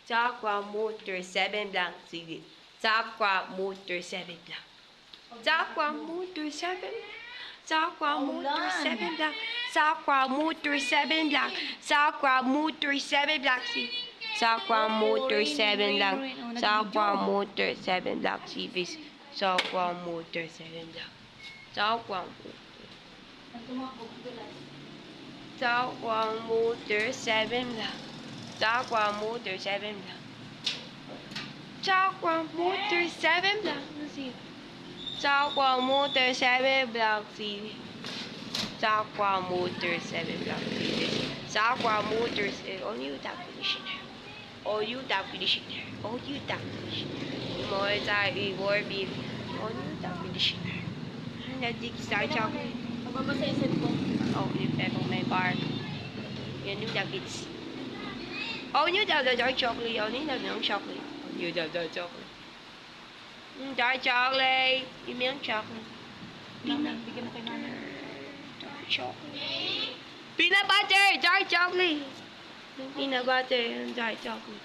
Aqua Motor 7 lang. Sige. Aqua Motor 7 lang. Aqua Motor 7. Aqua Motor 7 lang. Aqua Motor 7 lang. Aqua Motor 7 lang. Sige. Aqua Motor 7 lang. Aqua Motor 7 lang. Sige. Aqua Motor 7 lang. Aqua Motor. Aqua Motor 7 lang. Aqua Motor 7 lang. Aqua Motor 7 lang. Sige. Aqua Motor 7 lang. Sige. Aqua Motor 7 lang. Aqua Motors. All you tap conditioner. All you tap conditioner. All you tap conditioner. More time, more beef. All you tap conditioner. Nag-start chocolate. Mababasa yung cellphone. Oh, yung pepong may bar. Yan yung nuggets. Oh, you daw dark chocolate. Oh, you daw chocolate. You daw chocolate. Dark chocolate. Give me yung chocolate. Mami, bigyan mo kay mami. Dark chocolate. Peanut butter! Dark chocolate! Peanut butter and dark chocolate.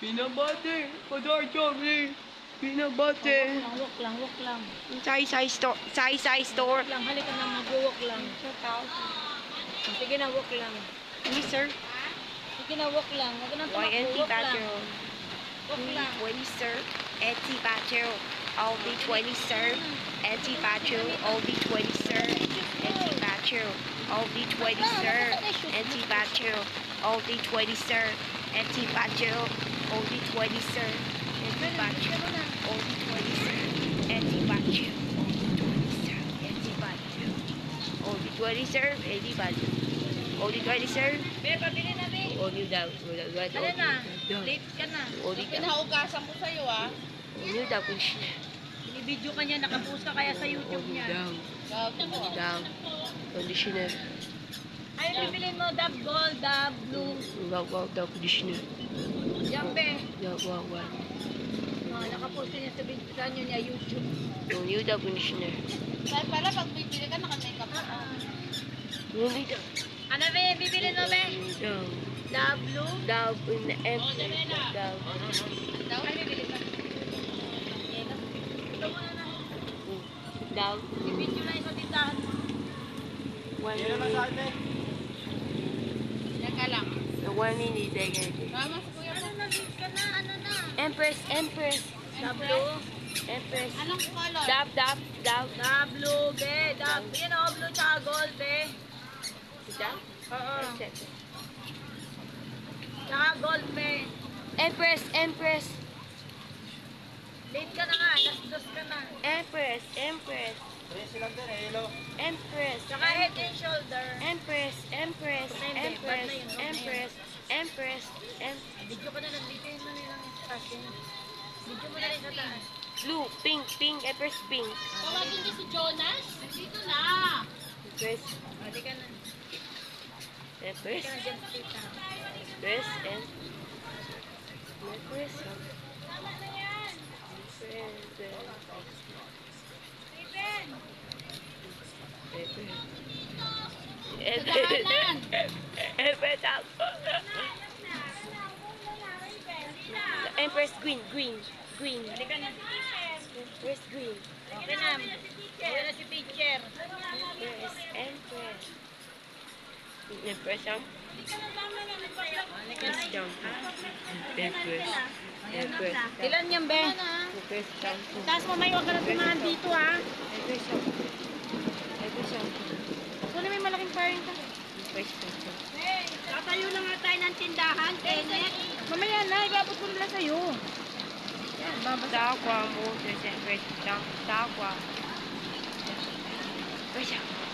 Peanut butter! Dark chocolate! Peanut butter! Walk lang. Size store. Walk lang, halika na, mag-walk lang. Sige na, walk lang. Yes, sir. Sige na, walk lang. Huwag nang Why tumakbo, walk lang. anti-battery? Walk lang. 20, sir. Anti-battery. All be 20, sir. Anti-battery. All be 20, sir. Anti-battery. All be 20, sir. Anti-battery. All be 20, sir. Anti-battery. All be 20, sir. Anti-battery. All be 20, sir. Anti-battery. All be 20, sir. Anti-battery. All be 20, sir. Be, pabili na, be. All you down. Ano na? Late ka na. All you down. Pinaugasan ko sa'yo, ah. All you down. Binibidyo ka niya, nakapost ka kaya sa YouTube All you niya. down. Gago. Down. Conditioner. Ay, bibilin mo, dab gold, dab blue. Wow, down conditioner. Yan, be. Wow. Nakapost ka niya sa video sa niyo niya, YouTube. All you down conditioner. Kaya pala, pag bibili ka, naka-makeup ka. All you down. Ano, be? Bibilin mo, be? Down. Dab blue? Down in the M. Down. Daw, ay, bibili ka. Ito muna na. Down. I-video na sa tindahan mo. One Yan naman sa minute. atin. Yan ka lang. So 1 minute. Vamos, kuya. Ano na, leave ka na, ano na? Empress. Dab blue? Empress. Anong color? Dab. Dab blue, be. Dab. Yan o, blue tsaka gold, be. Dab. Oo. Tsaka gold, be. Empress. Late ka na nga, alas 2 ka na. Empress. Ayan silang din, eh, hello. Empress. Tsaka head and shoulder. Empress. Video ko na lang, video mo na lang kasi. Video mo na rin sa taas. Blue, pink, Empress pink. Tawagin niyo si Jonas? Nandito na. Empress. Hindi ka na. Empress. Hindi ka na dyan sa tita. Empress and Empress. Tama na yan. Empress green. Hindi ka na. Empress green. Okay na. Okay na si teacher. Empress. Empress ang Empress shampoo. Empress. Ilan yan, be? Empress shampoo. Taas mo, may huwag ka na tumahan dito, ha? Empress shampoo. Empress shampoo. Kunin may malaking paring ka. Empress shampoo. Tatayo na nga tayo ng tindahan, Kenneth. Mamaya na, ibabot ko nila sa'yo. Yan, babasa. Aqua Motors Empress shampoo. Aqua. Empress shampoo.